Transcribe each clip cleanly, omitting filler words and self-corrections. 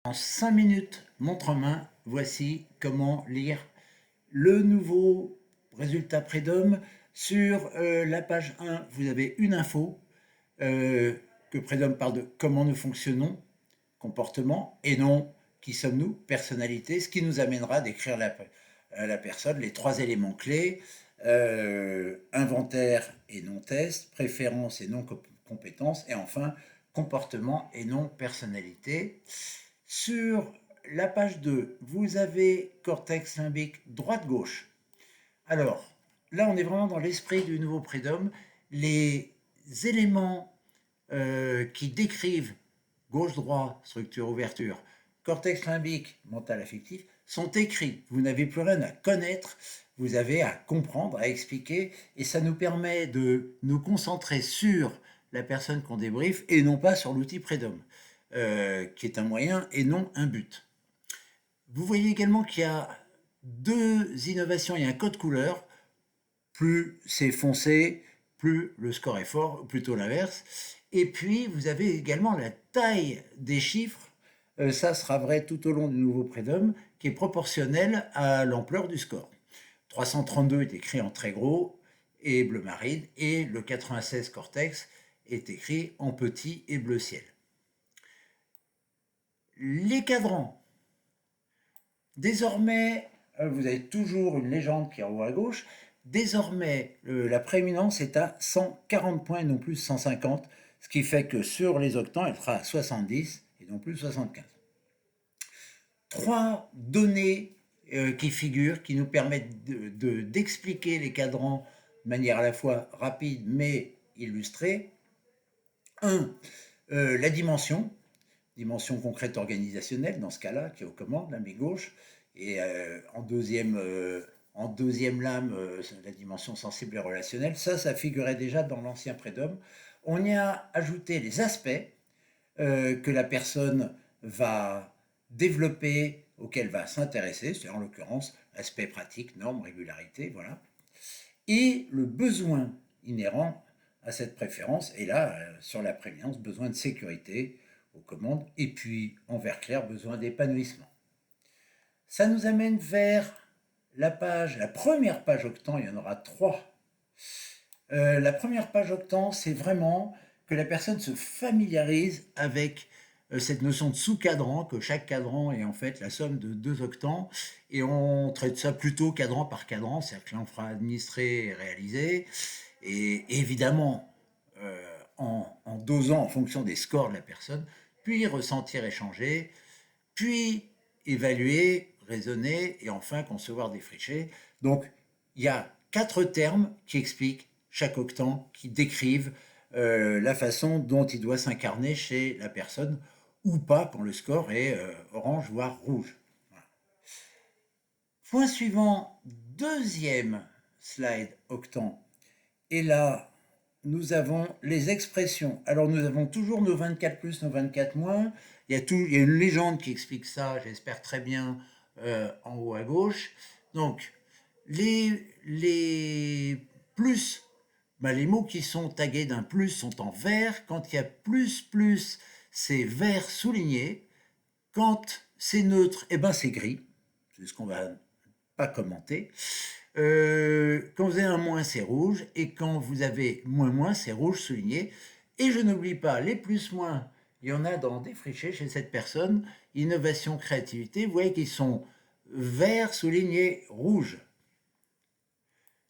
En 5 minutes, montre en main, voici comment lire le nouveau résultat Prédom. Sur la page 1, vous avez une info que Prédom parle de comment nous fonctionnons, comportement, et non qui sommes-nous, personnalité, ce qui nous amènera à décrire la personne, les 3 éléments clés, inventaire et non test, préférence et non compétence, et enfin comportement et non personnalité. Sur la page 2, vous avez cortex limbique droite-gauche. Alors, là, on est vraiment dans l'esprit du nouveau Prédom. Les éléments qui décrivent gauche-droit, structure-ouverture, cortex limbique, mental-affectif, sont écrits. Vous n'avez plus rien à connaître, vous avez à comprendre, à expliquer, et ça nous permet de nous concentrer sur la personne qu'on débriefe et non pas sur l'outil Prédom, qui est un moyen et non un but. Vous voyez également qu'il y a 2 innovations. Il y a un code couleur. Plus c'est foncé, plus le score est fort, ou plutôt l'inverse. Et puis, vous avez également la taille des chiffres. Ça sera vrai tout au long du nouveau Prédom, qui est proportionnel à l'ampleur du score. 332 est écrit en très gros et bleu marine, et le 96 cortex est écrit en petit et bleu ciel. Les cadrans. Désormais, vous avez toujours une légende qui est en haut à gauche. Désormais, la prééminence est à 140 points et non plus 150, ce qui fait que sur les octants, elle sera à 70 et non plus 75. 3 données qui figurent, qui nous permettent d'expliquer les cadrans de manière à la fois rapide mais illustrée. 1. La dimension concrète organisationnelle, dans ce cas-là, qui est aux commandes, limbique gauche, et en deuxième lame, la dimension sensible et relationnelle. Ça figurait déjà dans l'ancien Prédom. On y a ajouté les aspects que la personne va développer, auxquels va s'intéresser, c'est en l'occurrence aspect pratique, normes, régularité, voilà. Et le besoin inhérent à cette préférence, et là, sur la prééminence, besoin de sécurité aux commandes, et puis, en vert clair, besoin d'épanouissement. Ça nous amène vers la première page octant, il y en aura 3. La première page octant, c'est vraiment que la personne se familiarise avec cette notion de sous-cadran, que chaque cadran est en fait la somme de 2 octants, et on traite ça plutôt cadran par cadran, c'est-à-dire que là on fera administrer et réaliser, et évidemment en dosant en fonction des scores de la personne, puis ressentir et changer, puis évaluer, raisonner, et enfin concevoir, défricher. Donc il y a 4 termes qui expliquent chaque octant, qui décrivent la façon dont il doit s'incarner chez la personne, ou pas quand le score est orange voire rouge. Voilà. Point suivant, deuxième slide octant. Et là, nous avons les expressions. Alors nous avons toujours nos 24 plus, nos 24 moins. Il y a une légende qui explique ça, j'espère très bien, en haut à gauche. Donc, les plus, les mots qui sont tagués d'un plus sont en vert. Quand il y a plus, c'est vert souligné. Quand c'est neutre, c'est gris. C'est ce qu'on va pas commenter. Quand vous avez un moins, c'est rouge. Et quand vous avez moins, c'est rouge souligné. Et je n'oublie pas, les plus-moins, il y en a dans défriché chez cette personne. Innovation, créativité. Vous voyez qu'ils sont vert souligné rouge.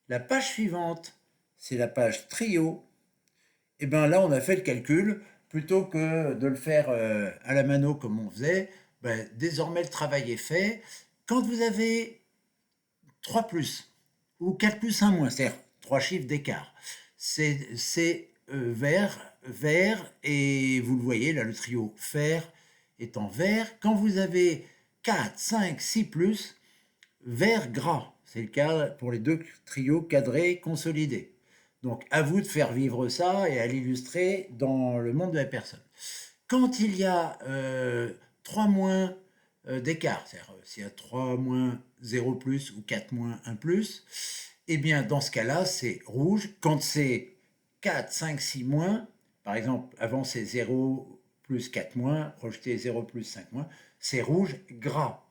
La page suivante, c'est la page trio. Et bien là, on a fait le calcul. Plutôt que de le faire à la mano comme on faisait, désormais le travail est fait. Quand vous avez 3 plus ou 4 plus 1 moins, c'est-à-dire 3 chiffres d'écart, c'est vert, et vous le voyez, là le trio fer est en vert. Quand vous avez 4, 5, 6 plus, vert gras, c'est le cas pour les 2 trios cadrés consolidés. Donc à vous de faire vivre ça et à l'illustrer dans le monde de la personne. Quand il y a 3 moins d'écart, c'est-à-dire s'il y a 3 moins 0 plus ou 4 moins 1 plus, eh bien dans ce cas-là c'est rouge. Quand c'est 4, 5, 6 moins, par exemple avant c'est 0 plus 4 moins, rejeté 0 plus 5 moins, c'est rouge gras.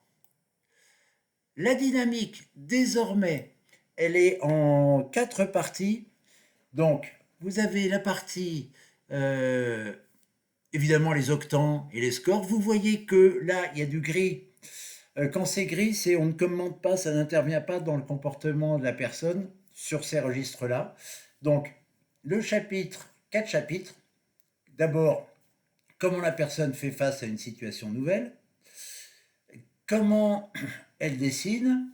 La dynamique, désormais, elle est en 4 parties. Donc, vous avez la partie, évidemment, les octants et les scores. Vous voyez que là, il y a du gris. Quand c'est gris, c'est on ne commente pas, ça n'intervient pas dans le comportement de la personne sur ces registres-là. Donc, le chapitre, 4 chapitres. D'abord, comment la personne fait face à une situation nouvelle, comment elle dessine.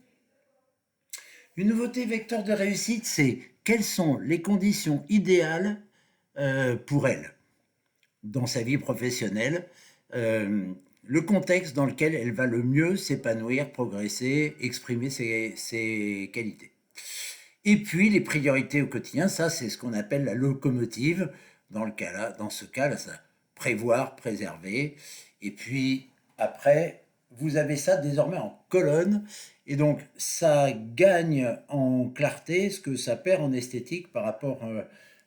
Une nouveauté vecteur de réussite, c'est quelles sont les conditions idéales pour elle dans sa vie professionnelle, le contexte dans lequel elle va le mieux s'épanouir, progresser, exprimer ses qualités. Et puis les priorités au quotidien, ça c'est ce qu'on appelle la locomotive. Dans ce cas-là, ça prévoir, préserver. Et puis après, vous avez ça désormais en colonne. Et donc ça gagne en clarté ce que ça perd en esthétique par rapport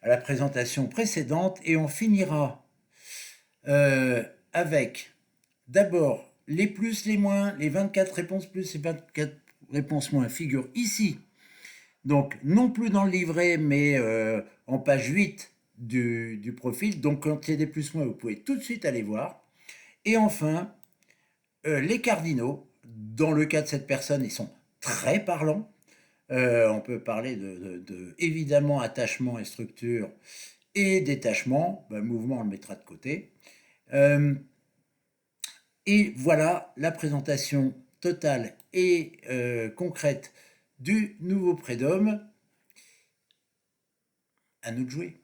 à la présentation précédente. Et on finira avec d'abord les plus, les moins, les 24 réponses plus, les 24 réponses moins figurent ici. Donc, non plus dans le livret, mais en page 8 du profil. Donc, quand il y a des plus moins, vous pouvez tout de suite aller voir. Et enfin, les cardinaux, dans le cas de cette personne, ils sont très parlants. On peut parler évidemment, attachement et structure et détachement. Ben, le mouvement, on le mettra de côté. Et voilà la présentation totale et concrète du nouveau prédome. À nous de jouer.